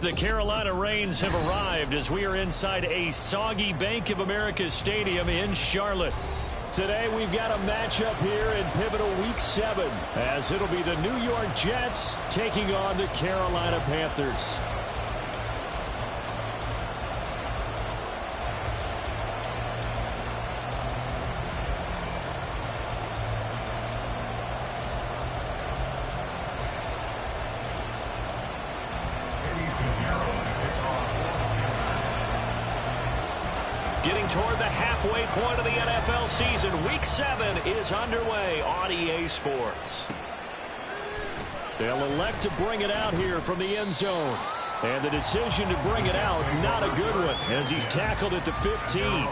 The Carolina Rains have arrived as we are inside a soggy Bank of America Stadium in Charlotte. Today we've got a matchup here in pivotal Week 7 as it'll be the New York Jets taking on the Carolina Panthers. Getting toward the halfway point of the NFL season, Week 7 is underway on EA Sports. They'll elect to bring it out here from the end zone. And the decision to bring it out, not a good one, as he's tackled at the 15.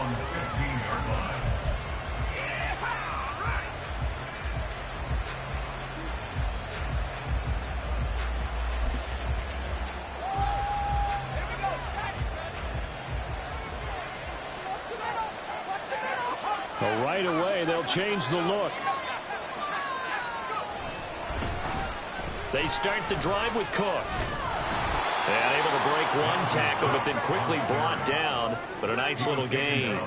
Right away, they'll change the look. They start the drive with Cook. And able to break one tackle, but then quickly brought down. But a nice little gain.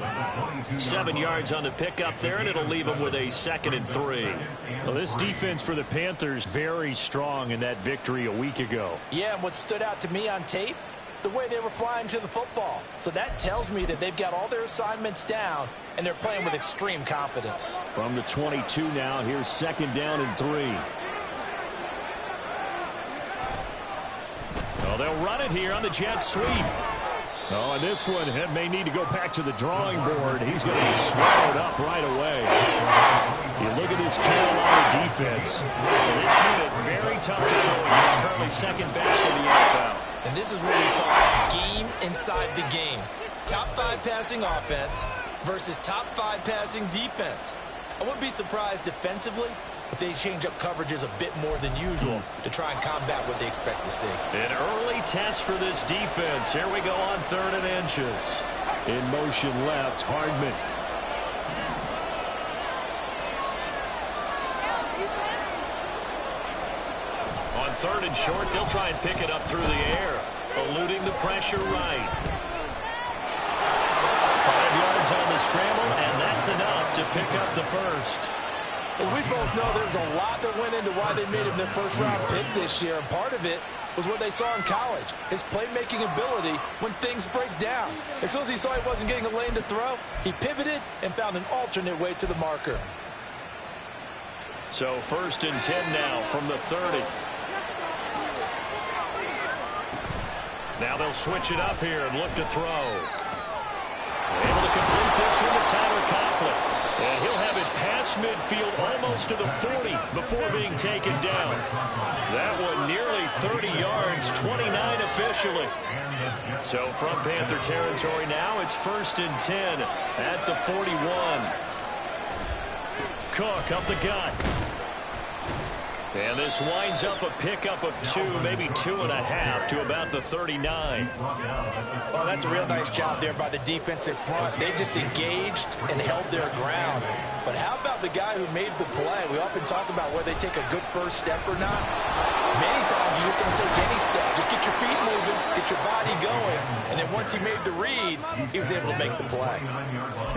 7 yards on the pickup there, and it'll leave them with a 2nd and 3. Well, this defense for the Panthers, very strong in that victory a week ago. Yeah, and what stood out to me on tape, the way they were flying to the football. So that tells me that they've got all their assignments down, and they're playing with extreme confidence. From the 22 now, here's 2nd down and 3. Oh, they'll run it here on the jet sweep. Oh, and this one may need to go back to the drawing board. He's going to be swallowed up right away. You look at this Carolina defense. This unit, very tough to throw against, currently 2nd best in the NFL. And this is where we talk game inside the game. Top 5 passing offense versus top 5 passing defense. I wouldn't be surprised defensively if they change up coverages a bit more than usual to try and combat what they expect to see. An early test for this defense. Here we go on 3rd and inches. In motion left, Hardman. On 3rd and short, they'll try and pick it up through the air, eluding the pressure right. 5 yards on the scramble, and that's enough to pick up the first. As we both know, there's a lot that went into why they made him their first-round pick this year, and part of it was what they saw in college, his playmaking ability when things break down. As soon as he saw he wasn't getting a lane to throw, he pivoted and found an alternate way to the marker. So 1st and 10 now from the 30. Now they'll switch it up here and look to throw. Able to complete this one to Tyler Conklin. And he'll have it past midfield almost to the 40 before being taken down. That one nearly 30 yards, 29 officially. So from Panther territory now, it's 1st and 10 at the 41. Cook up the gut. And this winds up a pickup of 2, maybe 2.5 to about the 39. Oh, that's a real nice job there by the defensive front. They just engaged and held their ground. But how about the guy who made the play? We often talk about whether they take a good first step or not. Many times you just don't take any step. Just get your feet moving, get your body going, and then once he made the read, he was able to make the play.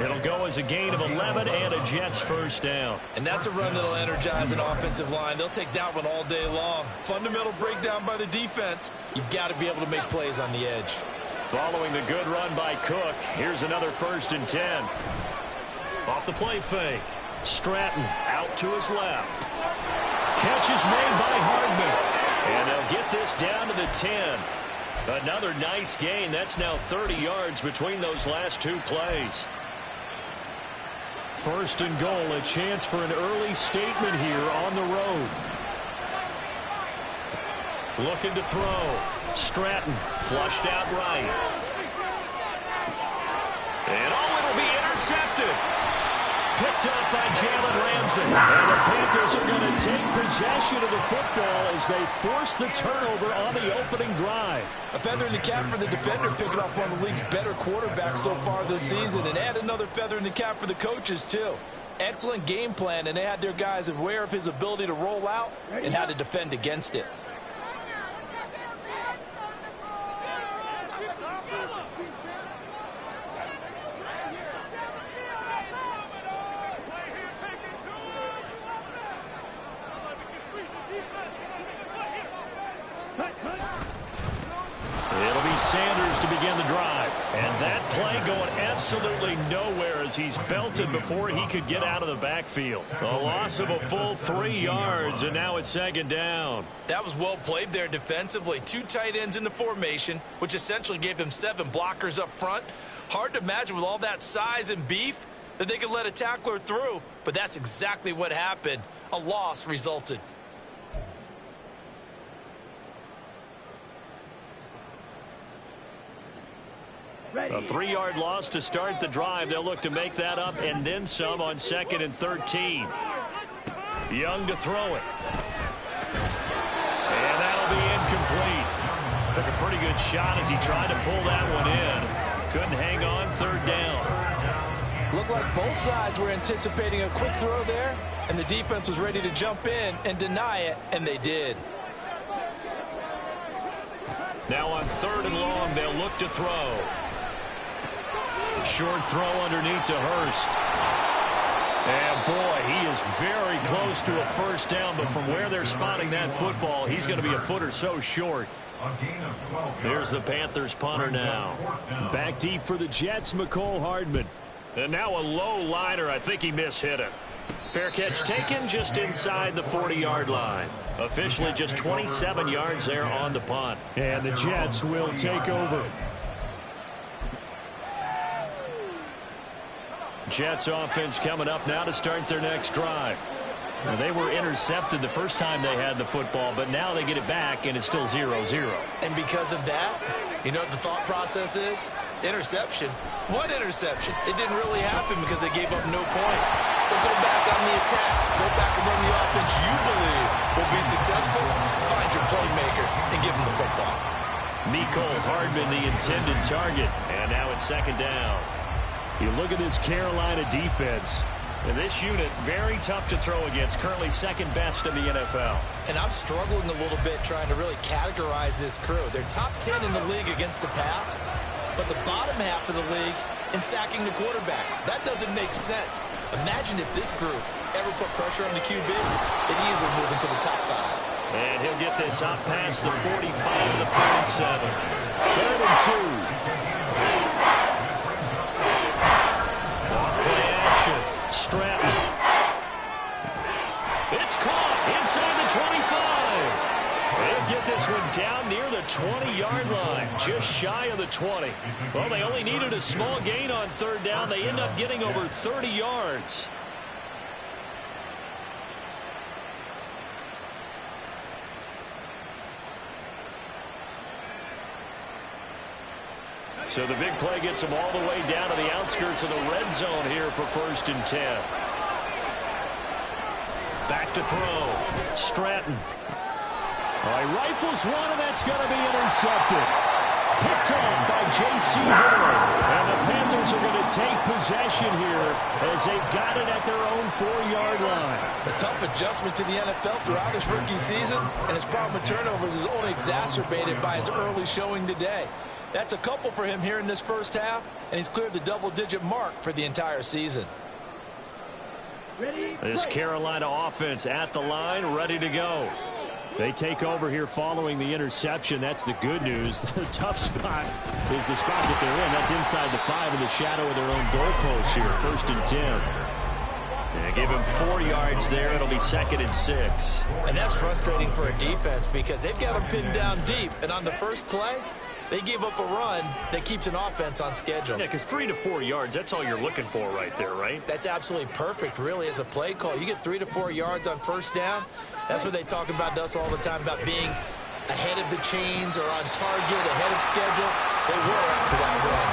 It'll go as a gain of 11 and a Jets 1st down. And that's a run that'll energize an offensive line. They'll take that one all day long. Fundamental breakdown by the defense. You've got to be able to make plays on the edge. Following the good run by Cook, here's another 1st and 10. Off the play fake. Stratton out to his left. Catch is made by Hardman. And they'll get this down to the 10. Another nice gain. That's now 30 yards between those last 2 plays. 1st and goal, a chance for an early statement here on the road. Looking to throw. Stratton flushed out right. And it'll be intercepted. Picked up by Jalen Ramsey. And the Panthers are going to take possession of the football as they force the turnover on the opening drive. A feather in the cap for the defender, picking off one of the league's better quarterbacks so far this season, and add another feather in the cap for the coaches, too. Excellent game plan, and they had their guys aware of his ability to roll out and how to defend against it. Sanders to begin the drive. And that play going absolutely nowhere as he's belted before he could get out of the backfield. A loss of a full 3 yards, and now it's second down. That was well played there defensively. 2 tight ends in the formation, which essentially gave them 7 blockers up front. Hard to imagine with all that size and beef that they could let a tackler through, but that's exactly what happened. A loss resulted. A 3-yard loss to start the drive. They'll look to make that up and then some on 2nd and 13. Young to throw it. And that'll be incomplete. Took a pretty good shot as he tried to pull that one in. Couldn't hang on, 3rd down. Looked like both sides were anticipating a quick throw there, and the defense was ready to jump in and deny it, and they did. Now on 3rd and long, they'll look to throw. Short throw underneath to Hurst. And boy, he is very close to a 1st down, but from where they're spotting that football, he's going to be a foot or so short. There's the Panthers punter now. Back deep for the Jets, McCole Hardman. And now a low liner. I think he mishit it. Fair catch taken just inside the 40-yard line. Officially just 27 yards there on the punt. And the Jets will take over. Jets offense coming up now to start their next drive. Now, they were intercepted the first time they had the football, but now they get it back, and it's still 0-0. And because of that, you know what the thought process is? Interception. What interception? It didn't really happen because they gave up no points. So go back on the attack. Go back and run the offense you believe will be successful. Find your playmakers and give them the football. McCole Hardman, the intended target. And now it's 2nd down. You look at this Carolina defense. And this unit, very tough to throw against. Currently 2nd best in the NFL. And I'm struggling a little bit trying to really categorize this crew. They're top 10 in the league against the pass, but the bottom half of the league in sacking the quarterback. That doesn't make sense. Imagine if this group ever put pressure on the QB, they'd easily move into the top 5. And he'll get this up past the 45 to the 47. 3rd and 2. Play action. Stratton. It's caught inside the 25. They'll get this one down near the 20-yard line, just shy of the 20. Well, they only needed a small gain on 3rd down. They end up getting over 30 yards. So the big play gets them all the way down to the outskirts of the red zone here for 1st and 10. Back to throw. Stratton. He rifles one, and that's going to be intercepted. Picked off by J.C. Horn. And the Panthers are going to take possession here as they've got it at their own 4-yard line. A tough adjustment to the NFL throughout his rookie season, and his problem with turnovers is only exacerbated by his early showing today. That's a couple for him here in this 1st half, and he's cleared the double-digit mark for the entire season. This Carolina offense at the line, ready to go. They take over here following the interception. That's the good news. The tough spot is the spot that they're in. That's inside the 5 in the shadow of their own goalpost here. 1st and 10. And give him 4 yards there. It'll be 2nd and 6. And that's frustrating for a defense because they've got them pinned down deep. And on the first play, they give up a run that keeps an offense on schedule. Yeah, because 3 to 4 yards, that's all you're looking for right there, right? That's absolutely perfect, really, as a play call. You get 3 to 4 yards on 1st down. That's what they talk about to us all the time, about being ahead of the chains or on target, ahead of schedule. They were after that run.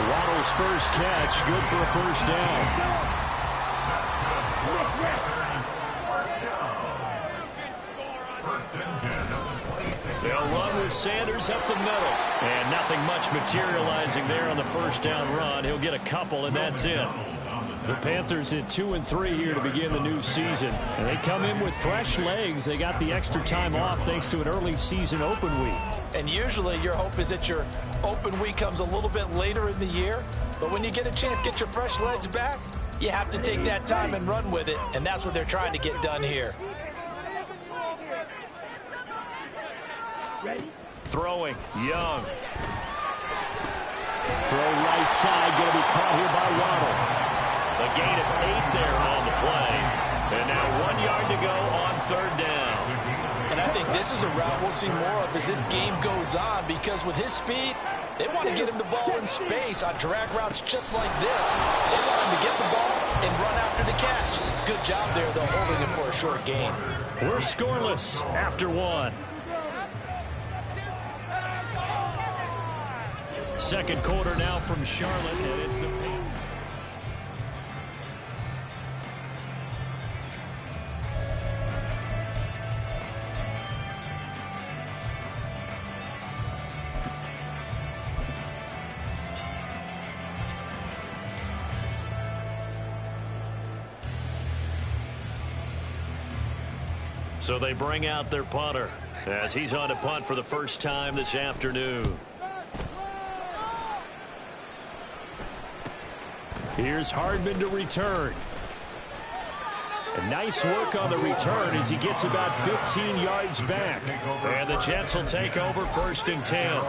Waddle's first catch, good for a 1st down. They'll run with Sanders up the middle. And nothing much materializing there on the 1st down run. He'll get a couple, and that's it. The Panthers at 2-3 here to begin the new season. And they come in with fresh legs. They got the extra time off thanks to an early season open week. And usually your hope is that your open week comes a little bit later in the year. But when you get a chance to get your fresh legs back, you have to take that time and run with it. And that's what they're trying to get done here. Throwing, Young. Throw right side, going to be caught here by Waddle. A gain of 8 there on the play. And now 1 yard to go on 3rd down. And I think this is a route we'll see more of as this game goes on, because with his speed, they want to get him the ball in space on drag routes just like this. They want him to get the ball and run after the catch. Good job there, though, holding him for a short gain. We're scoreless after 1. Second quarter now from Charlotte, and it's the Panthers. So they bring out their punter as he's on to punt for the first time this afternoon. Here's Hardman to return. And nice work on the return as he gets about 15 yards back. And the Jets will take over 1st and 10.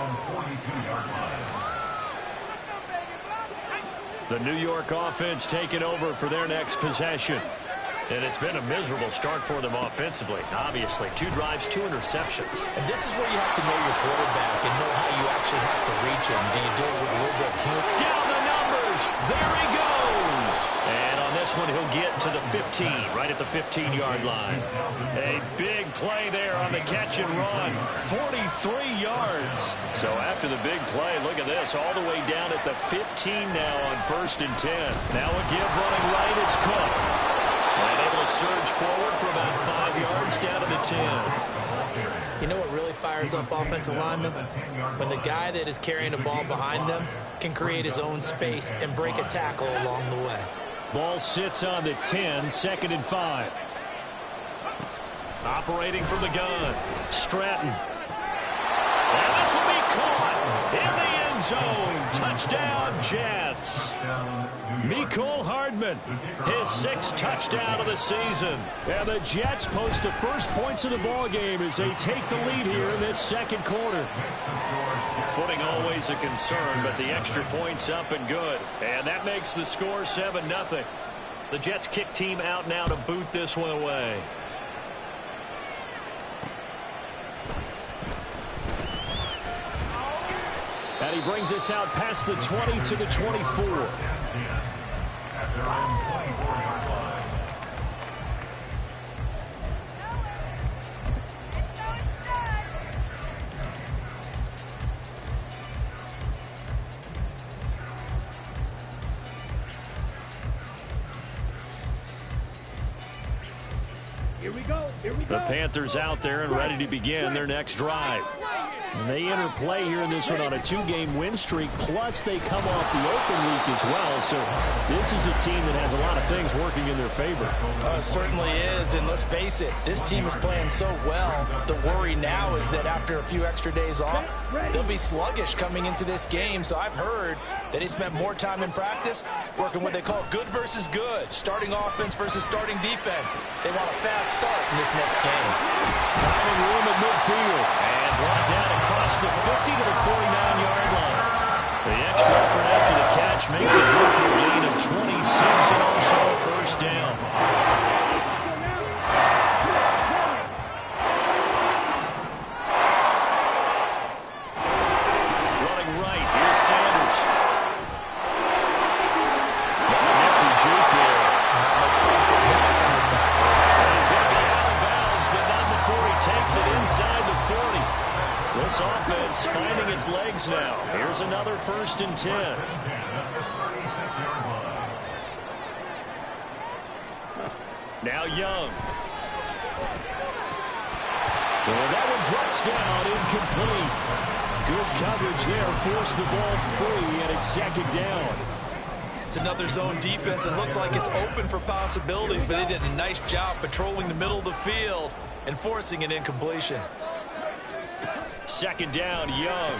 The New York offense taking over for their next possession. And it's been a miserable start for them offensively. Obviously, 2 drives, 2 interceptions. And this is where you have to know your quarterback and know how you actually have to reach him. Do you do it with a little bit of humor? Down the numbers. There he goes. And on this one, he'll get to the 15, right at the 15-yard line. A big play there on the catch and run. 43 yards. So after the big play, look at this, all the way down at the 15 now on 1st and 10. Now a give running right, it's Cook. And able to surge forward for about 5 yards down to the 10. You know what really fires up offensive linemen? When the guy that is carrying the ball behind them can create his own space and break a tackle along the way. Ball sits on the 10, 2nd and 5. Operating from the gun, Stratton. And this will be caught in the end zone. Touchdown, Jets. Mecole Hardman, his 6th touchdown of the season. And the Jets post the first points of the ball game as they take the lead here in this 2nd quarter. Footing always a concern, but the extra point's up and good. And that makes the score 7-0. The Jets kick team out now to boot this one away. And he brings us out past the 20 to the 24. Here we go. The Panthers out there and ready to begin their next drive. And they enter play here in this one on a 2-game win streak, plus they come off the open week as well. So this is a team that has a lot of things working in their favor. It certainly is, and let's face it, this team is playing so well. The worry now is that after a few extra days off, they'll be sluggish coming into this game. So I've heard that they spent more time in practice working what they call good versus good, starting offense versus starting defense. They want a fast start in this next game. Finding room at midfield. And brought down across the 50 to the 49-yard line. The extra effort after the catch makes it good for a gain of 26 and also a 1st down. Running right, here's Sanders. Got a nifty juke there. Not much room for guys on the tackle. And he's going to be out of bounds, but not before he takes it inside the 40. This offense finding its legs now. Here's another 1st and 10. Now Young. Well, that one drops down, incomplete. Good coverage there, forced the ball free, and it's 2nd down. It's another zone defense. It looks like it's open for possibilities, but they did a nice job patrolling the middle of the field and forcing an incompletion. 2nd down, Young.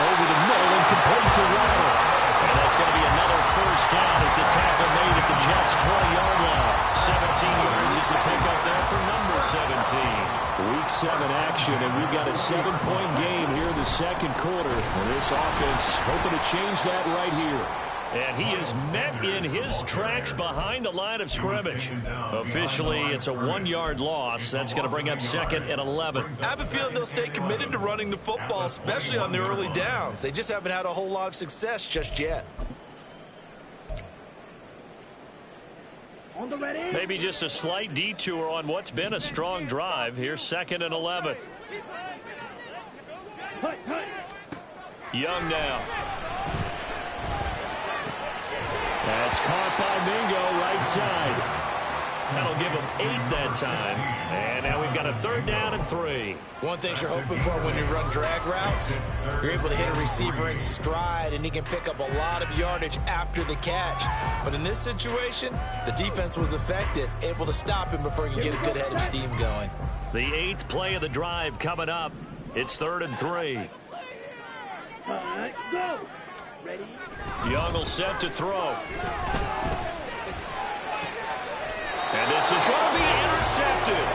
Over the middle and complete to Waddle. And that's going to be another first down as the tackle made at the Jets' 20-yard line. 17 yards is the pickup there for number 17. Week 7 action, and we've got a 7-point game here in the second quarter. And this offense hoping to change that right here. And he is met in his tracks behind the line of scrimmage. Officially, it's a 1-yard loss. That's going to bring up 2nd and 11. I have a feeling they'll stay committed to running the football, especially on the early downs. They just haven't had a whole lot of success just yet. Maybe just a slight detour on what's been a strong drive. Here's 2nd and 11. Young now. That's caught by Mingo, right side. That'll give him 8 that time. And now we've got a 3rd down and 3. One thing you're hoping for when you run drag routes, you're able to hit a receiver in stride, and he can pick up a lot of yardage after the catch. But in this situation, the defense was effective, able to stop him before he could get a good head of steam going. The 8th play of the drive coming up. It's 3rd and 3. All right, go. Ready? Young will set to throw. And this is going to be intercepted.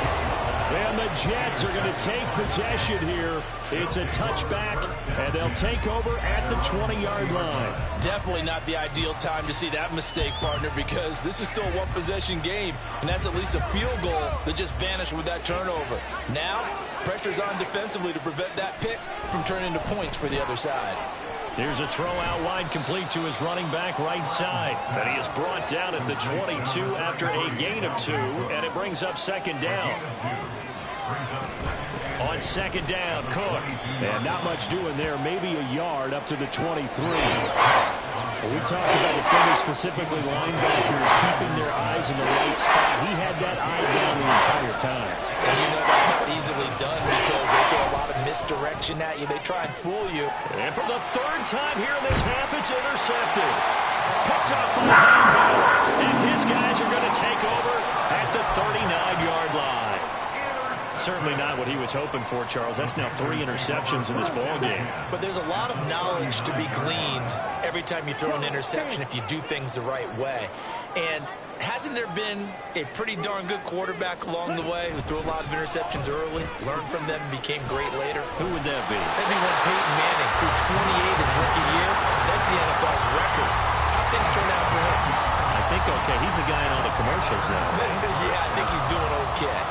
And the Jets are going to take possession here. It's a touchback, and they'll take over at the 20-yard line. Definitely not the ideal time to see that mistake, partner, because this is still a one-possession game, and that's at least a field goal that just vanished with that turnover. Now, pressure's on defensively to prevent that pick from turning into points for the other side. Here's a throw out wide, complete to his running back right side. And he is brought down at the 22 after a gain of 2, and it brings up 2nd down. On 2nd down, Cook. And not much doing there, maybe a yard up to the 23. We talked about defenders, specifically linebackers, keeping their eyes in the right spot. He had that eye down the entire time. And you know that's not easily done because they throw a lot of misdirection at you. They try and fool you. And for the 3rd time here in this half, it's intercepted. Picked up by Van Bell. And his guys are going to take over at the 39-yard line. Certainly not what he was hoping for, Charles. That's now 3 interceptions in this ball game. But there's a lot of knowledge to be gleaned every time you throw an interception if you do things the right way. And hasn't there been a pretty darn good quarterback along the way who threw a lot of interceptions early, learned from them, and became great later? Who would that be? Maybe when Peyton Manning threw 28 his rookie year. That's the NFL record. How things turn out for him? I think okay. He's a guy in all the commercials now. Yeah, I think he's doing okay.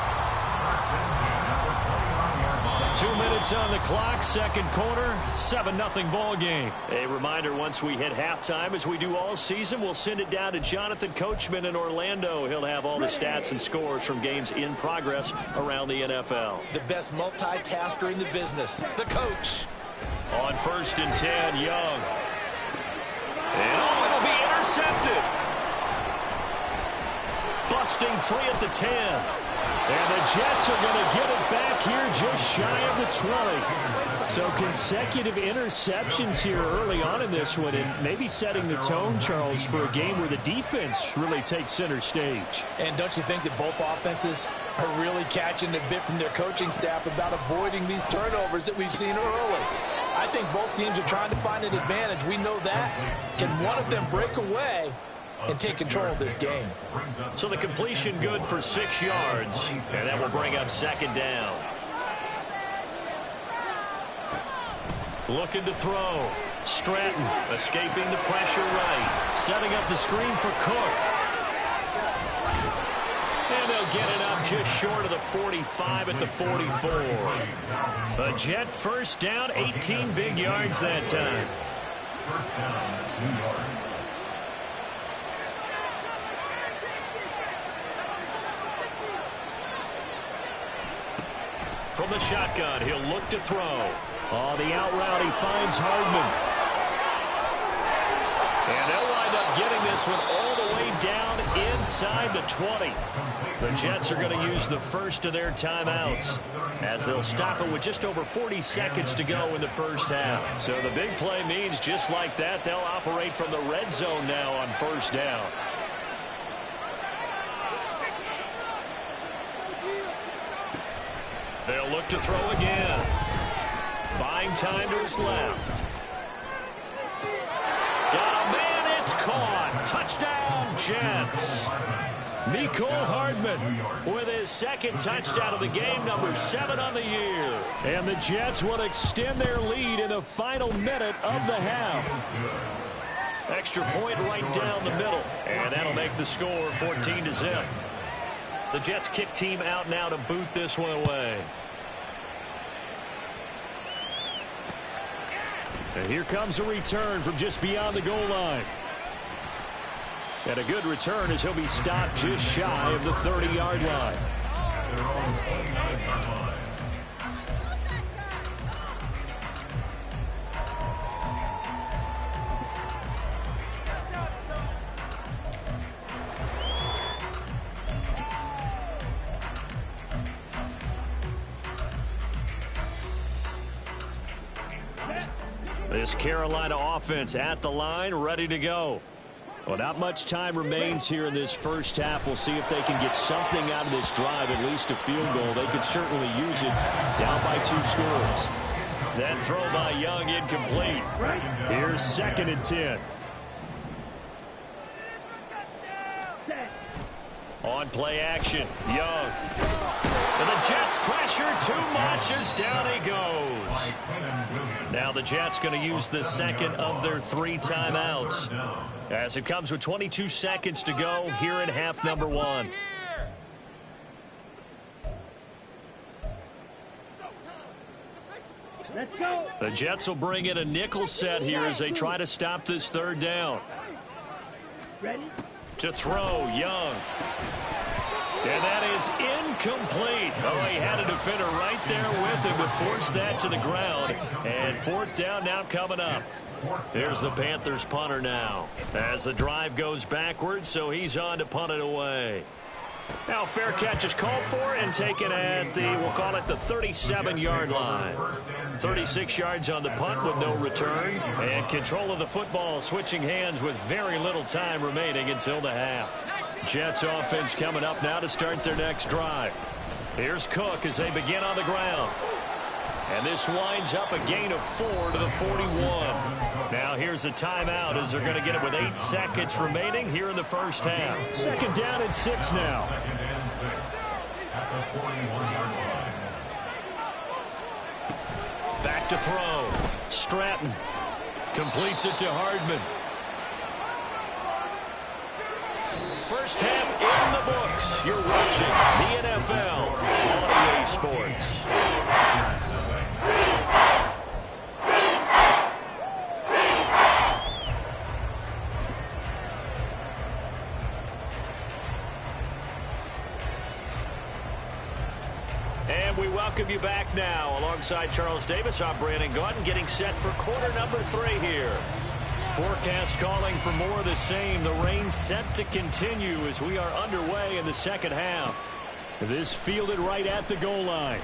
2 minutes on the clock, second quarter, 7-0 ball game. A reminder, once we hit halftime, as we do all season, we'll send it down to Jonathan Coachman in Orlando. He'll have all the stats and scores from games in progress around the NFL. The best multitasker in the business, the coach. On 1st and 10, Young. And it'll be intercepted. Busting free at the 10. And the Jets are going to get it back here just shy of the 20. So consecutive interceptions here early on in this one, and maybe setting the tone, Charles, for a game where the defense really takes center stage. And don't you think that both offenses are really catching a bit from their coaching staff about avoiding these turnovers that we've seen early? I think both teams are trying to find an advantage. We know that. Can one of them break away and take control of this game? So the completion good for 6 yards, and that will bring up 2nd down. Looking to throw. Stratton escaping the pressure right. Setting up the screen for Cook. And they'll get it up just short of the 45 at the 44. A Jet first down, 18 big yards that time. First down, 2 yards. From the shotgun, he'll look to throw. Oh, the out route, he finds Hardman. And they'll wind up getting this one all the way down inside the 20. The Jets are going to use the first of their timeouts as they'll stop it with just over 40 seconds to go in the first half. So the big play means just like that, they'll operate from the red zone now on 1st down. They'll look to throw again. Buying time to his left. Got a Jets. Mecole Hardman with his second touchdown of the game, number 7 on the year. And the Jets will extend their lead in the final minute of the half. Extra point right down the middle, and that'll make the score 14-0. The Jets kick team out now to boot this one away. And here comes a return from just beyond the goal line. And a good return as he'll be stopped just shy of the 30-yard line. This Carolina offense at the line, ready to go. Well, not much time remains here in this first half. We'll see if they can get something out of this drive, at least a field goal. They could certainly use it, down by 2 scores. That throw by Young incomplete. Here's 2nd and 10. On play action, Young. And the Jets pressure too much as down he goes. Now the Jets going to use the second of their 3 timeouts, as it comes with 22 seconds to go here in half number 1. Let's go. The Jets will bring in a nickel set here as they try to stop this 3rd down. Ready? To throw, Young. And that is incomplete. Oh, he had a defender right there with him to force that to the ground. And 4th down now coming up. Here's the Panthers punter now, as the drive goes backwards, so he's on to punt it away. Now fair catch is called for and taken at the, we'll call it the 37-yard line. 36 yards on the punt with no return. And control of the football switching hands with very little time remaining until the half. Jets offense coming up now to start their next drive. Here's Cook as they begin on the ground. And this winds up a gain of 4 to the 41. Now here's a timeout as they're going to get it with 8 seconds remaining here in the first half. 2nd down and 6 now. Back to throw. Stratton completes it to Hardman. First half in the books. You're watching the NFL on EA Sports. And we welcome you back now. Alongside Charles Davis, I'm Brandon Gaudin, getting set for quarter number 3 here. Forecast calling for more of the same. The rain set to continue as we are underway in the second half. This fielded right at the goal line.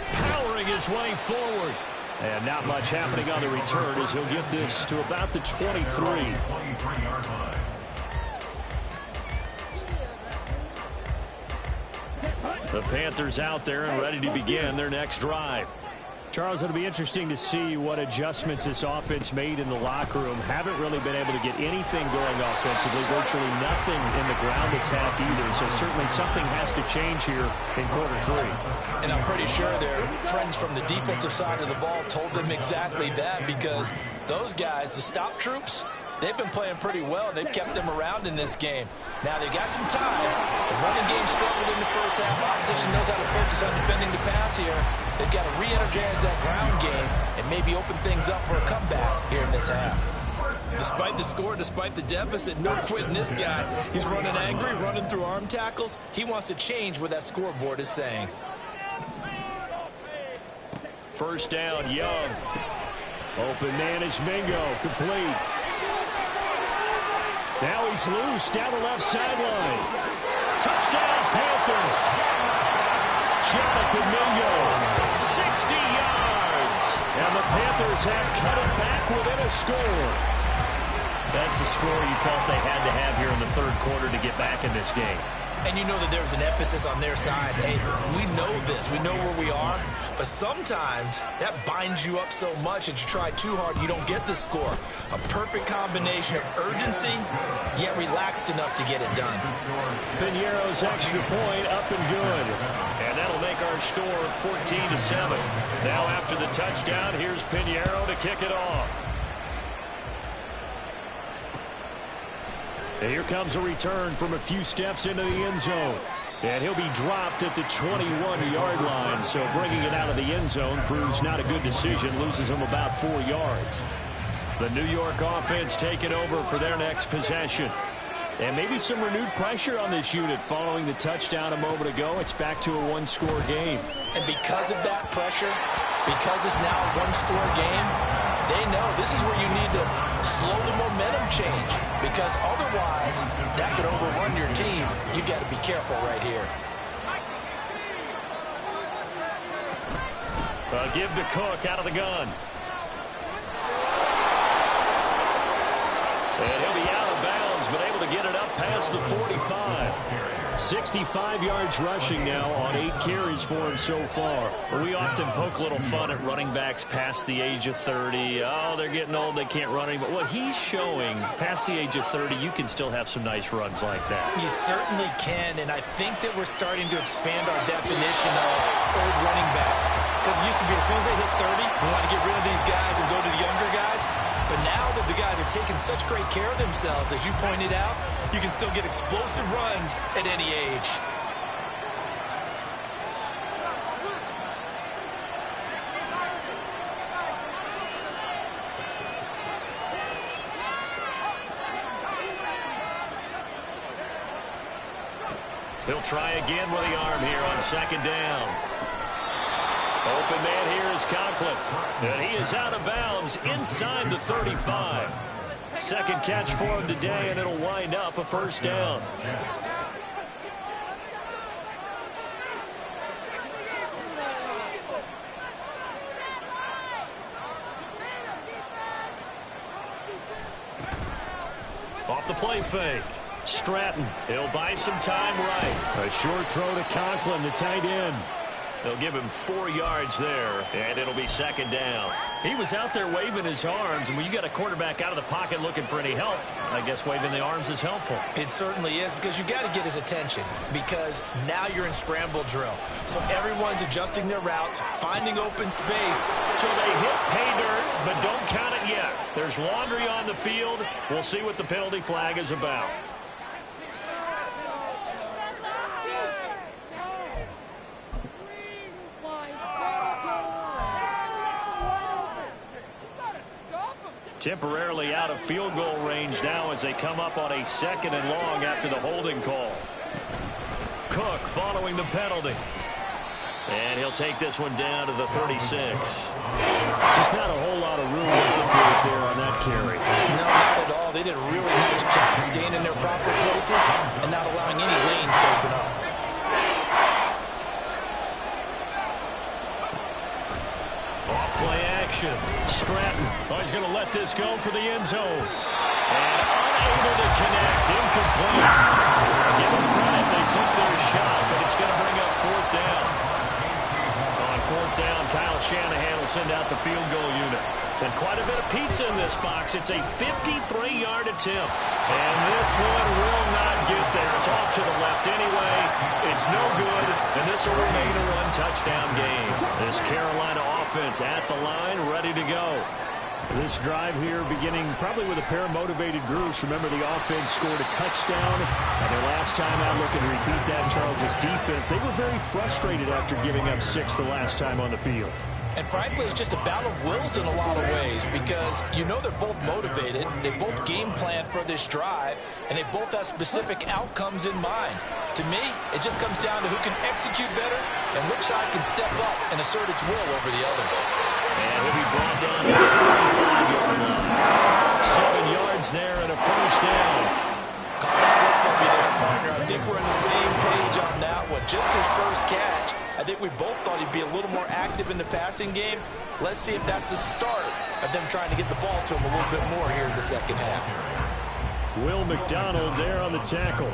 Powering his way forward. And not much happening on the return as he'll get this to about the 23. The Panthers out there and ready to begin their next drive. Charles, it'll be interesting to see what adjustments this offense made in the locker room. Haven't really been able to get anything going offensively, virtually nothing in the ground attack either. So certainly something has to change here in quarter 3. And I'm pretty sure their friends from the defensive side of the ball told them exactly that, because those guys, the stop troops, they've been playing pretty well. They've kept them around in this game. Now, they got some time. The running game struggled in the first half. Opposition knows how to focus on defending the pass here. They've got to re-energize that ground game and maybe open things up for a comeback here in this half. Despite the score, despite the deficit, no quitting this guy. He's running angry, running through arm tackles. He wants to change what that scoreboard is saying. First down, Young. Open man is Mingo, complete. Now he's loose down the left sideline. Touchdown, Panthers. Jonathan Mingo, 60 yards. And the Panthers have cut it back within a score. That's the score you felt they had to have here in the 3rd quarter to get back in this game. And you know that there's an emphasis on their side. Hey, we know this. We know where we are. But sometimes that binds you up so much that you try too hard, you don't get the score. A perfect combination of urgency, yet relaxed enough to get it done. Piñeiro's extra point up and good. And that'll make our score 14-7. Now after the touchdown, here's Piñeiro to kick it off. And here comes a return from a few steps into the end zone. And he'll be dropped at the 21-yard line. So bringing it out of the end zone proves not a good decision. Loses him about 4 yards. The New York offense taking over for their next possession. And maybe some renewed pressure on this unit following the touchdown a moment ago. It's back to a one-score game. And because of that pressure, because it's now a one-score game, they know this is where you need to slow the momentum change, because otherwise that could overrun your team. You've got to be careful right here. Give to Cook out of the gun. And he'll be out of bounds, but able to get it up past the 45. 65 yards rushing now on 8 carries for him so far. We often poke a little fun at running backs past the age of 30. Oh, they're getting old, they can't run anymore. Well, he's showing past the age of 30, you can still have some nice runs like that. You certainly can, and I think that we're starting to expand our definition of old running back. Because it used to be as soon as they hit 30, we want to get rid of these guys and go to the younger guys. But now that the guys are taking such great care of themselves, as you pointed out, you can still get explosive runs at any age. He'll try again with the arm here on second down. Open man here is Conklin. And he is out of bounds inside the 35. Second catch for him today, and it'll wind up a first down. Off the play fake. Stratton. He'll buy some time right. A short throw to Conklin, the tight end. They'll give him 4 yards there, and it'll be second down. He was out there waving his arms, and when you got a quarterback out of the pocket looking for any help, I guess waving the arms is helpful. It certainly is, because you got to get his attention, because now you're in scramble drill. So everyone's adjusting their routes, finding open space. So they hit pay dirt, but don't count it yet. There's laundry on the field. We'll see what the penalty flag is about. Temporarily out of field goal range now as they come up on a second and long after the holding call. Cook following the penalty. And he'll take this one down to the 36. Just not a whole lot of room to operate there on that carry. No, not at all. They did a really nice job staying in their proper places and not allowing any lanes to open up. Off-play action. Stratton. Oh, he's going to let this go for the end zone. And unable to connect. Incomplete. Give them credit. They took their shot, but it's going to bring up fourth down. On fourth down, Kyle Shanahan will send out the field goal unit. And quite a bit of pizza in this box. It's a 53-yard attempt. And this one will not get there. It's off to the left anyway. It's no good. And this will remain a one-touchdown game. This Carolina offense at the line, ready to go. This drive here beginning probably with a pair of motivated groups. Remember, the offense scored a touchdown. And their last time out, looking to repeat that, Charles' defense. They were very frustrated after giving up 6 the last time on the field. And frankly, it's just a battle of wills in a lot of ways, because you know they're both motivated, they both game plan for this drive, and they both have specific outcomes in mind. To me, it just comes down to who can execute better and which side can step up and assert its will over the other. And he'll be brought down to the 35-yard line. 7 yards there and a first down. Call that work for me there, partner. I think we're on the same page on that one. Just his first catch. I think we both thought he'd be a little more active in the passing game. Let's see if that's the start of them trying to get the ball to him a little bit more here in the second half. Will McDonald there on the tackle.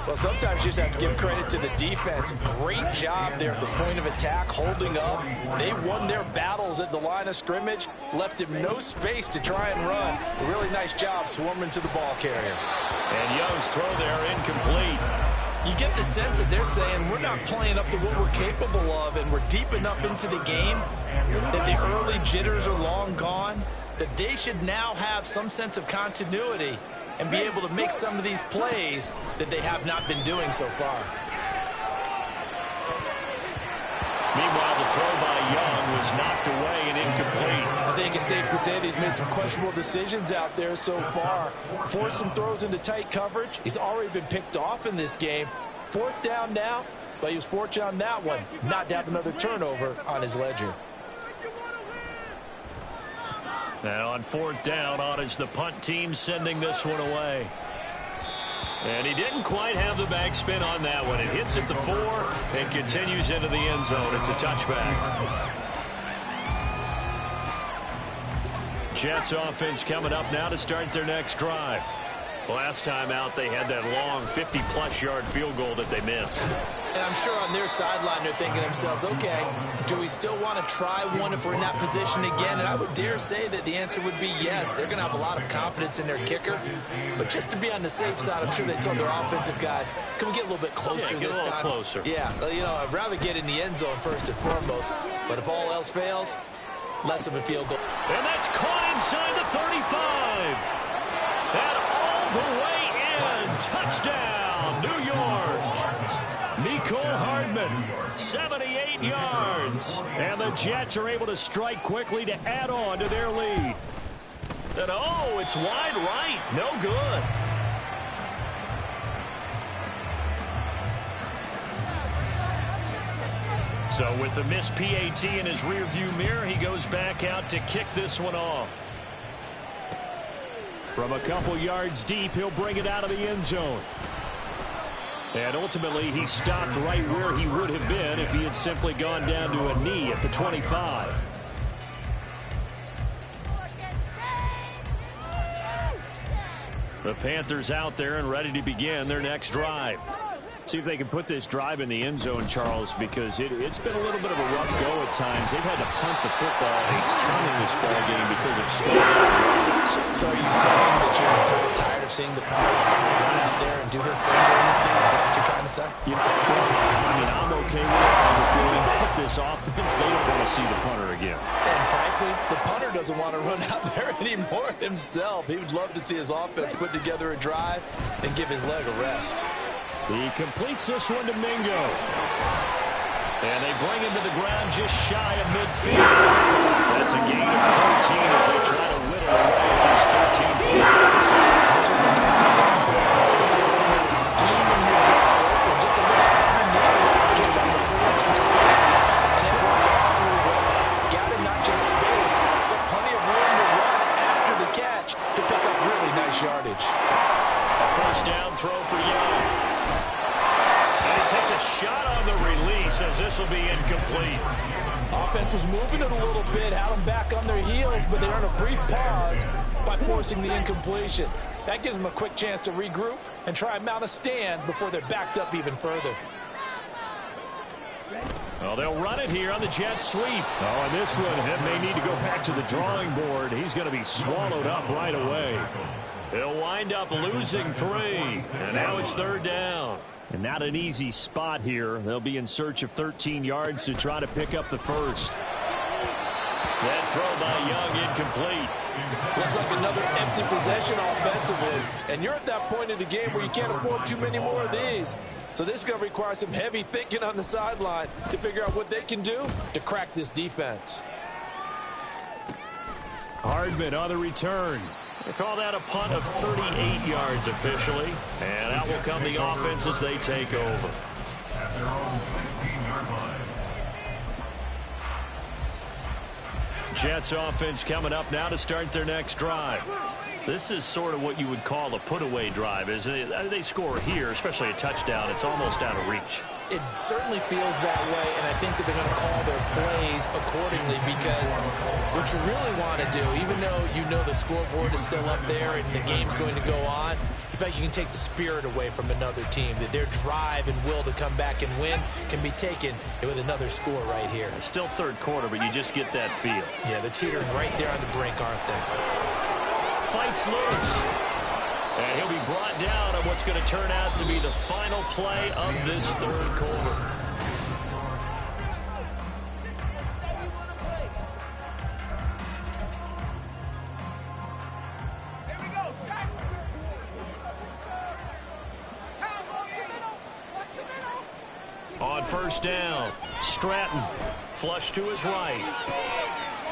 Well, sometimes you just have to give credit to the defense. Great job there at the point of attack, holding up. They won their battles at the line of scrimmage, left him no space to try and run. A really nice job swarming to the ball carrier. And Young's throw there incomplete. You get the sense that they're saying we're not playing up to what we're capable of, and we're deep enough into the game that the early jitters are long gone, that they should now have some sense of continuity and be able to make some of these plays that they have not been doing so far. Meanwhile, the throw by Young was knocked away and incomplete. I think it's safe to say that he's made some questionable decisions out there so far. Forced some throws into tight coverage. He's already been picked off in this game. 4th down now, but he was fortunate on that one not to have another turnover on his ledger. Now on 4th down, on is the punt team sending this one away. And he didn't quite have the backspin on that one. It hits at the 4 and continues into the end zone. It's a touchback. Jets offense coming up now to start their next drive. Last time out, they had that long 50-plus yard field goal that they missed. And I'm sure on their sideline they're thinking to themselves, okay, do we still want to try one if we're in that position again? And I would dare say that the answer would be yes. They're going to have a lot of confidence in their kicker. But just to be on the safe side, I'm sure they told their offensive guys, can we get a little bit closer this time? Closer. Yeah, you know, I'd rather get in the end zone first and foremost. But if all else fails, less of a field goal. And that's caught inside the 35. And all the way in. Touchdown, New York. Mecole Hardman, 78 yards. And the Jets are able to strike quickly to add on to their lead. And oh, it's wide right. No good. So with the missed PAT in his rearview mirror, he goes back out to kick this one off. From a couple yards deep, he'll bring it out of the end zone. And ultimately, he stopped right where he would have been if he had simply gone down to a knee at the 25. The Panthers out there and ready to begin their next drive. See if they can put this drive in the end zone, Charles, because it's been a little bit of a rough go at times. They've had to punt the football a ton in this ball game because of stalled drives. So are you saying that you're kind of tired of seeing the punter run out there and do his thing during this game? Is that what you're trying to say? You know, I mean, I'm okay with it. I'm feeling that this offense, they don't want to see the punter again. And frankly, the punter doesn't want to run out there anymore himself. He would love to see his offense put together a drive and give his leg a rest. He completes this one to Mingo. And they bring him to the ground just shy of midfield. That's a gain of 14 as they try to whittle away at these 13 points. This was a nice example. It's a coordinator scheming his guy open just a little underneath him, just trying to free up some space. And it worked all the way. Got him not just space, but plenty of room to run after the catch to pick up really nice yardage. A first down throw for Young. Takes a shot on the release as this will be incomplete. Offense was moving it a little bit, had them back on their heels, but they earned a brief pause by forcing the incompletion. That gives them a quick chance to regroup and try and mount a stand before they're backed up even further. Well, they'll run it here on the jet sweep. Oh, and this one may need to go back to the drawing board. He's going to be swallowed up right away. He'll wind up losing 3. And now it's 3rd down. And not an easy spot here. They'll be in search of 13 yards to try to pick up the first. That throw by Young incomplete. Looks like another empty possession offensively. And you're at that point in the game where you can't afford too many more of these. So this is going to require some heavy thinking on the sideline to figure out what they can do to crack this defense. Hardman on the return. They call that a punt of 38 yards officially. And out will come the offense as they take over. At their own 16-yard line. Jets offense coming up now to start their next drive. This is sort of what you would call a put-away drive, isn't it? They score here, especially a touchdown. It's almost out of reach. It certainly feels that way, and I think that they're going to call their plays accordingly because what you really want to do, even though you know the scoreboard is still up there and the game's going to go on, you like you can take the spirit away from another team, that their drive and will to come back and win can be taken with another score right here. It's still third quarter, but you just get that feel. Yeah, they're teetering right there on the brink, aren't they? Fights loose. And he'll be brought down on what's going to turn out to be the final play of this third quarter. On first down, Stratton, flush to his right.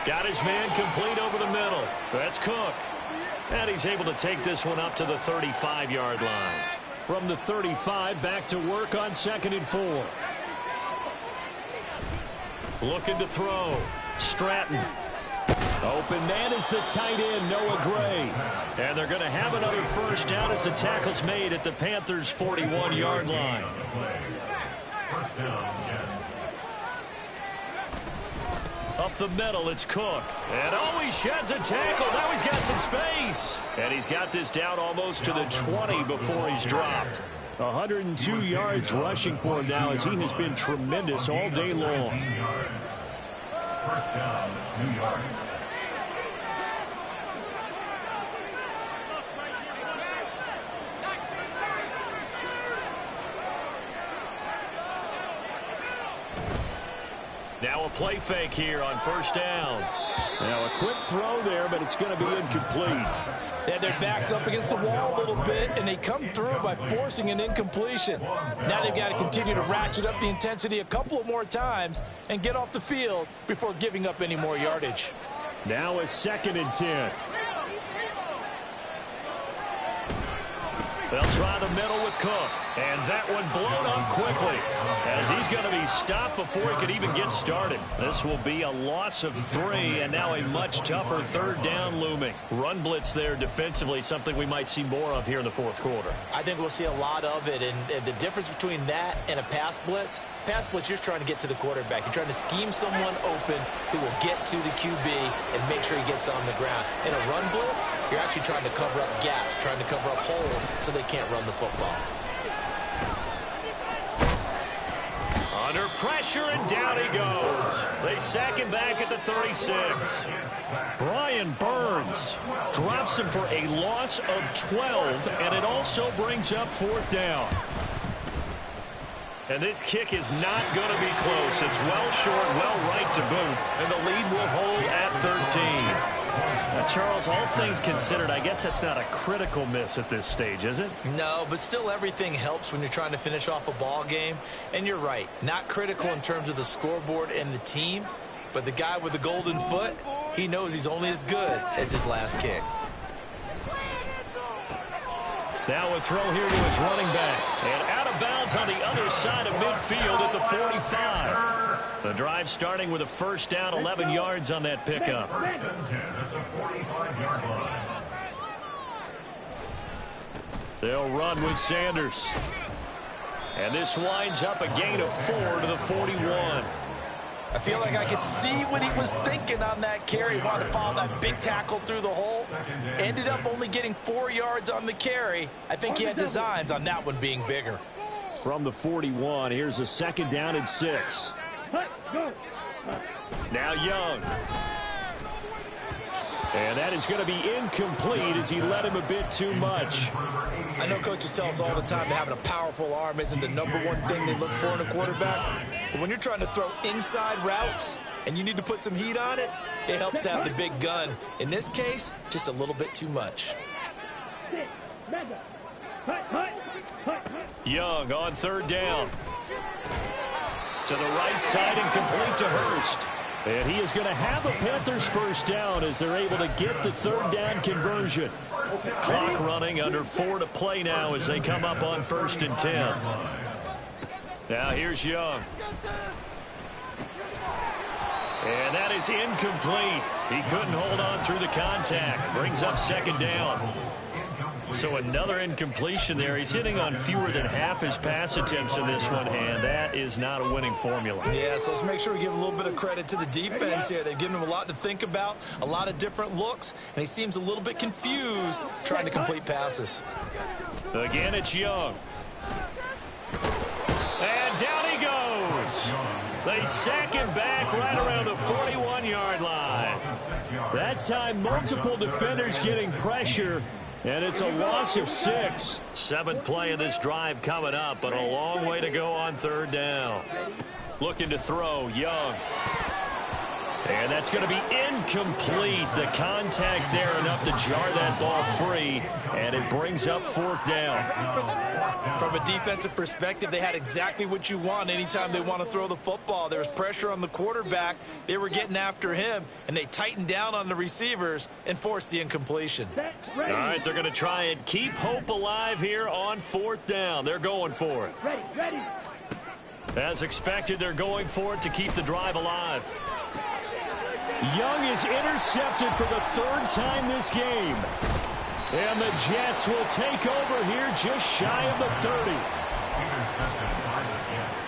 Got his man complete over the middle. That's Cook. And he's able to take this one up to the 35-yard line. From the 35, back to work on 2nd and 4. Looking to throw. Stratton. Open man is the tight end, Noah Gray. And they're going to have another first down as the tackle's made at the Panthers' 41-yard line. First down, Jets. Up the middle, it's Cook. And he sheds a tackle. Now he's got some space. And he's got this down almost to the 20 before he's dropped. 102 yards rushing for him now as he has been tremendous all day long. First down, New York. Now a play fake here on first down. Now a quick throw there, but it's going to be incomplete. They had their backs up against the wall a little bit, and they come through by forcing an incompletion. Now they've got to continue to ratchet up the intensity a couple of more times and get off the field before giving up any more yardage. Now a 2nd and 10. They'll try the middle with Cook. And that one blown up quickly as he's going to be stopped before he could even get started. This will be a loss of 3 and now a much tougher third down looming. Run blitz there defensively, something we might see more of here in the fourth quarter. I think we'll see a lot of it, and the difference between that and a pass blitz, you're just trying to get to the quarterback. You're trying to scheme someone open who will get to the QB and make sure he gets on the ground. In a run blitz, you're actually trying to cover up gaps, trying to cover up holes so they can't run the football. Under pressure, and down he goes. They sack him back at the 36. Brian Burns drops him for a loss of 12, and it also brings up 4th down. And this kick is not going to be close. It's well short, well right to boot, and the lead will hold at 13. Now, Charles, all things considered, I guess that's not a critical miss at this stage, is it? No, but still everything helps when you're trying to finish off a ball game. And you're right, not critical in terms of the scoreboard and the team, but the guy with the golden foot, he knows he's only as good as his last kick. Now a throw here to his running back. And out of bounds on the other side of midfield at the 45. The drive starting with a first down, 11 yards on that pickup. First and 10 at the 45-yard line. They'll run with Sanders. And this winds up a gain of 4 to the 41. I feel like I could see what he was thinking on that carry. Wanted to follow that big tackle through the hole. Ended up only getting 4 yards on the carry. I think he had designs on that one being bigger. From the 41, here's a 2nd down and 6. Now Young. And that is going to be incomplete as he led him a bit too much. I know coaches tell us all the time that having a powerful arm isn't the #1 thing they look for in a quarterback. But when you're trying to throw inside routes and you need to put some heat on it, it helps have the big gun. In this case, just a little bit too much. Young on 3rd down. To the right side and complete to Hurst. And he is going to have a Panthers first down as they're able to get the 3rd down conversion. Clock running, under 4 to play now as they come up on 1st and 10. Now here's Young. And that is incomplete. He couldn't hold on through the contact. Brings up 2nd down. So another incompletion there. He's hitting on fewer than half his pass attempts in this one, and that is not a winning formula. Yeah, so let's make sure we give a little bit of credit to the defense here. They've given him a lot to think about, a lot of different looks, and he seems a little bit confused trying to complete passes. Again, it's Young. And down he goes. They sack him back right around the 41-yard line. That time, multiple defenders getting pressure, and it's a loss of 6. 7th play of this drive coming up, but a long way to go on 3rd down. Looking to throw, Young. And that's going to be incomplete. The contact there enough to jar that ball free, and it brings up 4th down. From a defensive perspective, they had exactly what you want anytime they want to throw the football. There was pressure on the quarterback. They were getting after him, and they tightened down on the receivers and forced the incompletion. All right, they're going to try and keep hope alive here on 4th down. They're going for it. Ready. As expected, they're going for it to keep the drive alive. Young is intercepted for the 3rd time this game. And the Jets will take over here just shy of the 30. Intercepted by the Jets.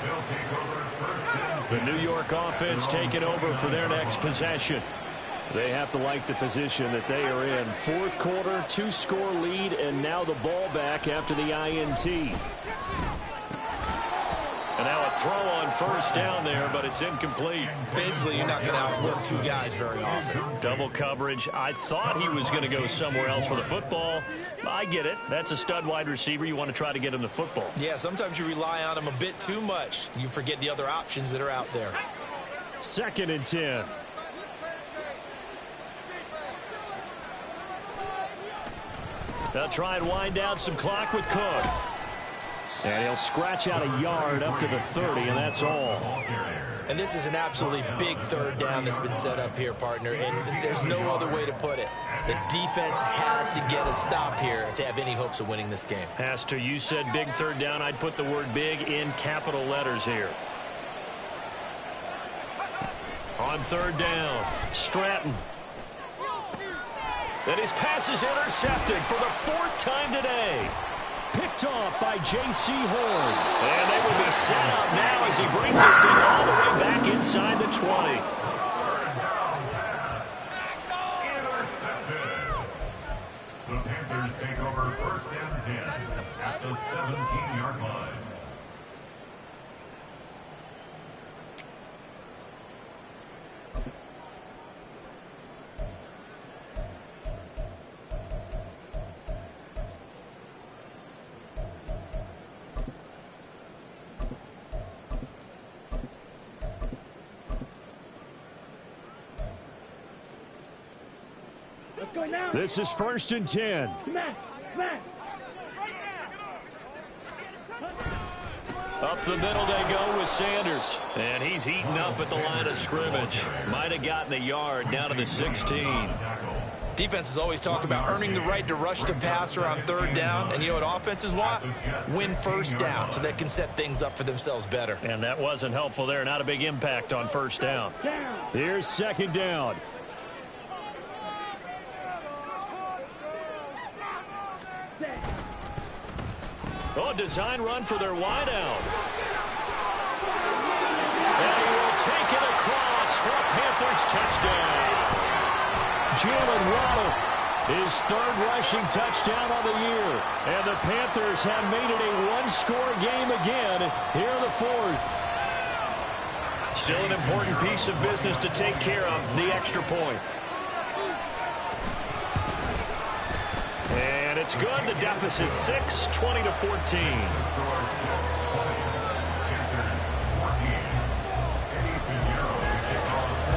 They'll take over first and 10. The New York offense taking over for their next possession. They have to like the position that they are in. 4th quarter, 2-score lead, and now the ball back after the INT. And now a throw on 1st down there, but it's incomplete. Basically, you're not going to outwork 2 guys very often. Double coverage. I thought he was going to go somewhere else for the football. I get it. That's a stud wide receiver. You want to try to get him the football. Yeah, sometimes you rely on him a bit too much. You forget the other options that are out there. 2nd and 10. They'll try and wind down some clock with Cook. And he'll scratch out a yard up to the 30, and that's all. And this is an absolutely big 3rd down that's been set up here, partner, and there's no other way to put it. The defense has to get a stop here if they have any hopes of winning this game. Has to. You said big 3rd down. I'd put the word big in capital letters here. On 3rd down, Stratton. And his pass is intercepted for the 4th time today. Picked off by J.C. Horn. And they will be set up now as he brings this thing all the way back inside the 20. Intercepted. The Panthers take over first and 10 at the 17-yard line. Let's go now. This is 1st and 10. Smash. Up the middle they go with Sanders. And he's heating up at the line of scrimmage. Might have gotten a yard down to the 16. Defenses always talk about earning the right to rush the passer on 3rd down. And you know what offenses want? Win 1st down so they can set things up for themselves better. And that wasn't helpful there. Not a big impact on 1st down. Here's 2nd down. Oh, design run for their wideout. And he will take it across for a Panthers touchdown. Jalen Waddle, his 3rd rushing touchdown on the year. And the Panthers have made it a 1-score game again here in the 4th. Still an important piece of business to take care of, the extra point. And it's good. The deficit 6, 20-14.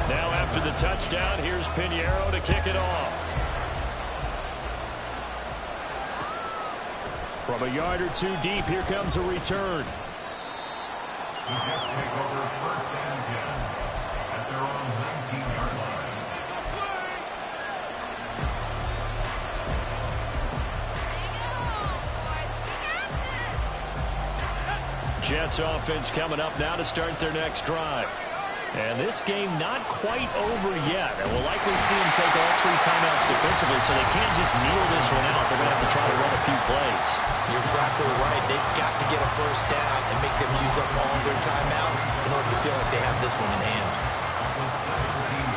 Now after the touchdown, here's Pinheiro to kick it off. From a yard or 2 deep, here comes a return. The Jets take over first and 10 at their own 19-yard line. Jets offense coming up now to start their next drive. And this game not quite over yet. And we'll likely see them take all 3 timeouts defensively, so they can't just kneel this one out. They're going to have to try to run a few plays. You're exactly right. They've got to get a 1st down and make them use up all their timeouts in order to feel like they have this one in hand.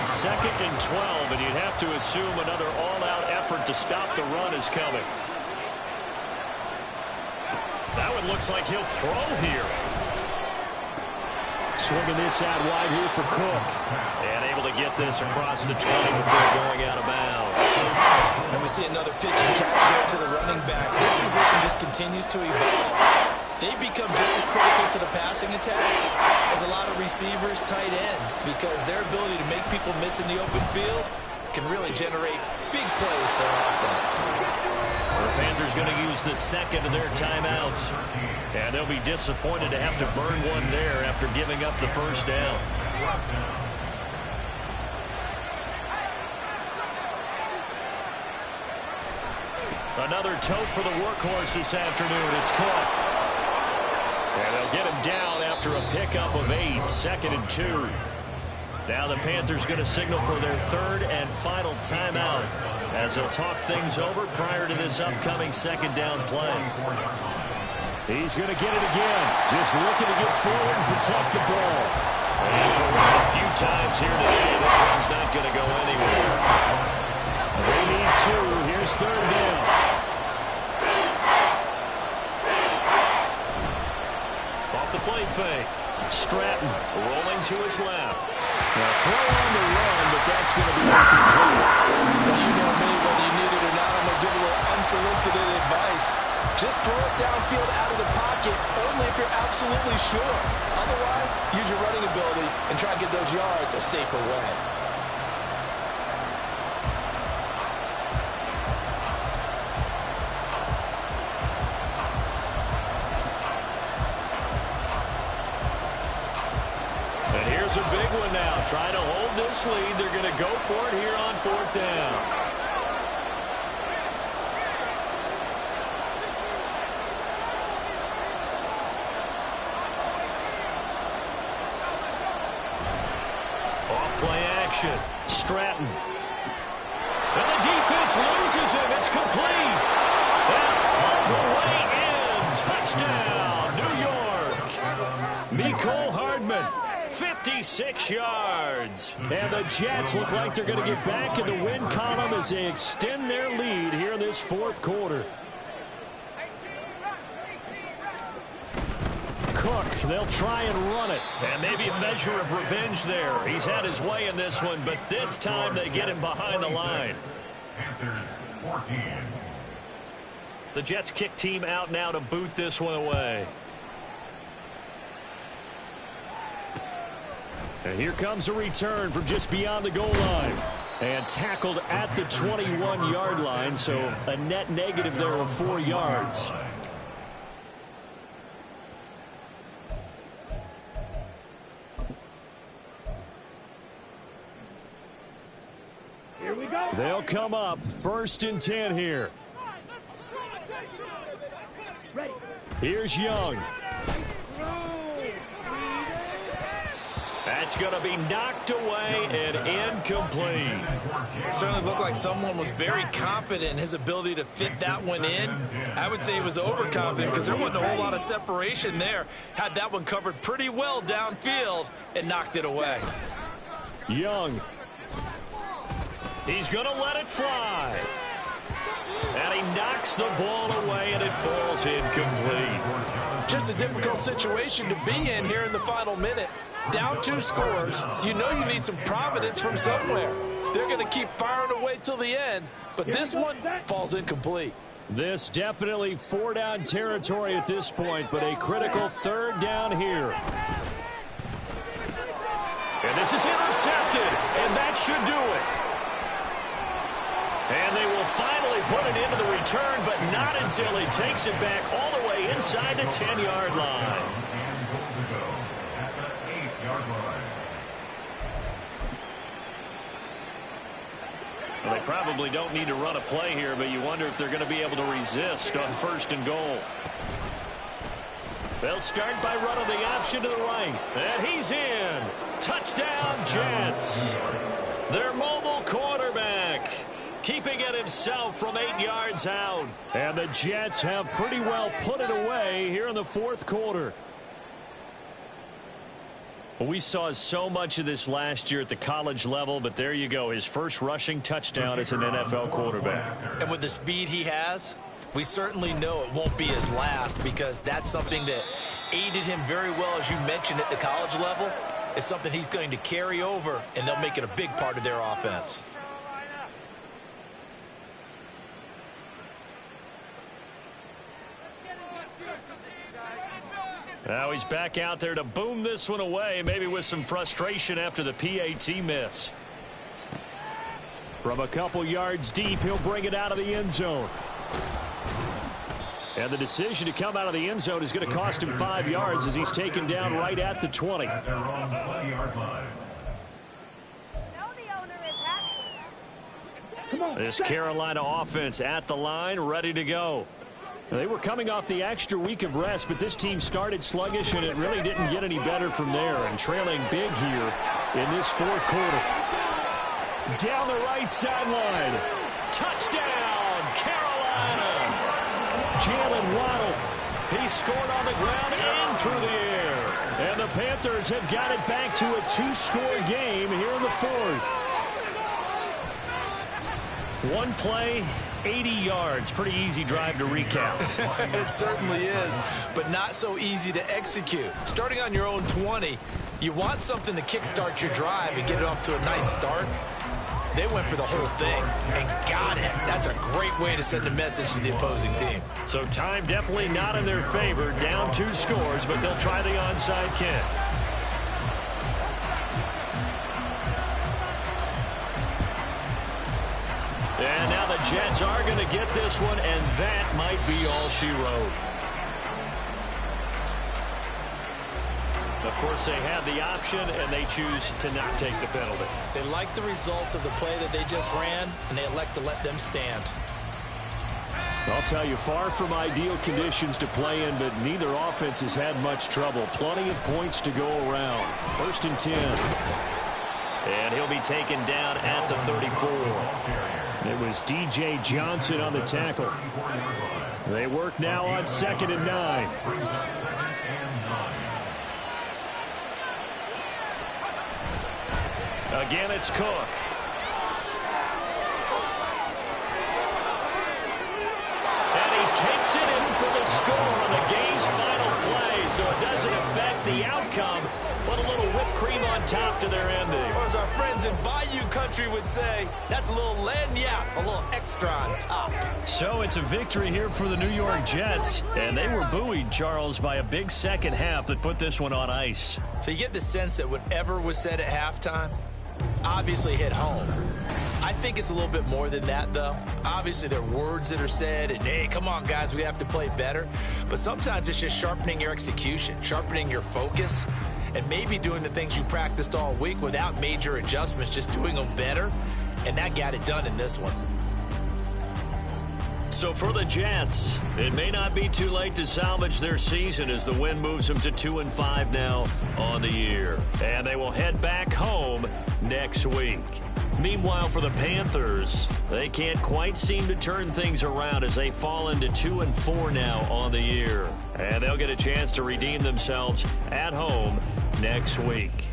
2nd and 12, and you'd have to assume another all-out effort to stop the run is coming. That one looks like he'll throw here. Swinging this out wide here for Cook. And able to get this across the 20 before going out of bounds. And we see another pitch and catch there to the running back. This position just continues to evolve. They become just as critical to the passing attack as a lot of receivers, tight ends, because their ability to make people miss in the open field can really generate big plays for an offense. The Panthers going to use the second of their timeouts. And they'll be disappointed to have to burn one there after giving up the first down. Another tote for the workhorse this afternoon. It's Cook. And they'll get him down after a pickup of 8, 2nd and 2. Now the Panthers going to signal for their third and final timeout as they'll talk things over prior to this upcoming second down play. He's going to get it again. Just looking to get forward and protect the ball. And for one of the few times here today, this one's not going to go anywhere. They need 2. Here's third down. Off the play fake. Stratton rolling to his left. Now throw on the run, but that's going to be incomplete. Well, you know me, whether you need it or not, I'm going to give a little unsolicited advice. Just throw it downfield out of the pocket only if you're absolutely sure. Otherwise, use your running ability and try to get those yards a safer way. And here's a big one now. Trying to hold this lead. They're going to go for it here on 4th down. Play action. Stratton. And the defense loses him. It's complete. And all the way in. Touchdown, New York. Mecole Hardman, 56 yards. And the Jets look like they're going to get back in the win column as they extend their lead here in this 4th quarter. Cook, they'll try and run it. And maybe a measure of revenge there. He's had his way in this one, but this time they get him behind the line. Panthers 14. The Jets kick team out now to boot this one away. And here comes a return from just beyond the goal line. And tackled at the 21-yard line, so a net negative there of 4 yards. Here we go. They'll come up 1st and 10 here. Ready. Here's Young. That's going to be knocked away and incomplete. Certainly looked like someone was very confident in his ability to fit that one in. I would say he was overconfident because there wasn't a whole lot of separation there. Had that one covered pretty well downfield and knocked it away. Young. He's going to let it fly. And he knocks the ball away, and it falls incomplete. Just a difficult situation to be in here in the final minute. Down 2 scores, you know you need some providence from somewhere. They're going to keep firing away till the end, but this one falls incomplete. This definitely 4-down territory at this point, but a critical 3rd down here. And this is intercepted, and that should do it. And they will finally put it into the return, but not until he takes it back all the way inside the 10-yard line. Well, they probably don't need to run a play here, but you wonder if they're going to be able to resist on 1st and goal. They'll start by running the option to the right. And he's in. Touchdown, Jets. Their mobile quarterback keeping it himself from 8 yards out. And the Jets have pretty well put it away here in the 4th quarter. Well, we saw so much of this last year at the college level, but there you go. His first rushing touchdown as an NFL quarterback. And with the speed he has, We certainly know it won't be his last because that's something that aided him very well, as you mentioned, at the college level. It's something he's going to carry over, and they'll make it a big part of their offense. Now he's back out there to boom this one away, maybe with some frustration after the PAT miss. From a couple yards deep, he'll bring it out of the end zone. And the decision to come out of the end zone is going to cost him 5 yards as he's taken down right at the 20. At their own 20-yard line. This Carolina offense at the line, ready to go. They were coming off the extra week of rest, but this team started sluggish, and it really didn't get any better from there, and trailing big here in this fourth quarter. Down the right sideline. Touchdown, Carolina. Jalen Waddle. He scored on the ground and through the air. And the Panthers have got it back to a 2-score game here in the fourth. One play, 80 yards. Pretty easy drive to recap. It certainly is, but not so easy to execute. Starting on your own 20, you want something to kickstart your drive and get it off to a nice start. They went for the whole thing and got it. That's a great way to send a message to the opposing team. So time definitely not in their favor. Down 2 scores, but they'll try the onside kick. And now the Jets are going to get this one, and that might be all she wrote. Of course, they have the option, and they choose to not take the penalty. They like the results of the play that they just ran, and they elect to let them stand. I'll tell you, far from ideal conditions to play in, but neither offense has had much trouble. Plenty of points to go around. 1st and 10. And he'll be taken down at the 34. It was DJ Johnson on the tackle. They work now on 2nd and 9. Again, it's Cook. And he takes it in for the score on the game's final play, so it doesn't affect the outcome, but a little whipped cream on top to their ending. Or as our friends in Bayou Country would say, that's a little lagniappe, a little extra on top. So it's a victory here for the New York Jets, and they were buoyed, Charles, by a big second half that put this one on ice. So you get the sense that whatever was said at halftime obviously hit home. I think it's a little bit more than that, though. Obviously, there are words that are said, and, hey, come on, guys, we have to play better. But sometimes it's just sharpening your execution, sharpening your focus, and maybe doing the things you practiced all week without major adjustments, just doing them better, and that got it done in this one. So for the Jets, it may not be too late to salvage their season as the win moves them to 2-5 now on the year. And they will head back home next week. Meanwhile, for the Panthers, they can't quite seem to turn things around as they fall into 2-4 now on the year. And they'll get a chance to redeem themselves at home next week.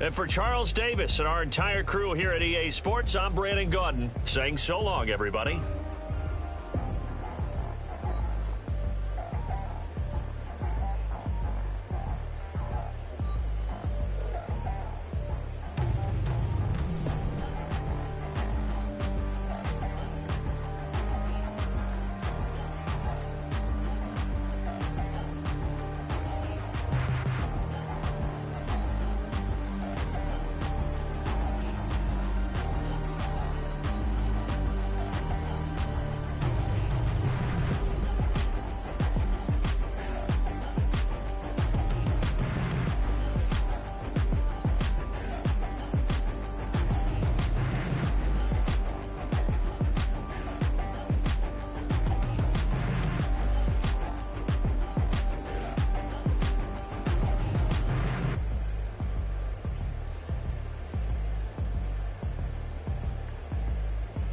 And for Charles Davis and our entire crew here at EA Sports, I'm Brandon Gaudin saying so long, everybody.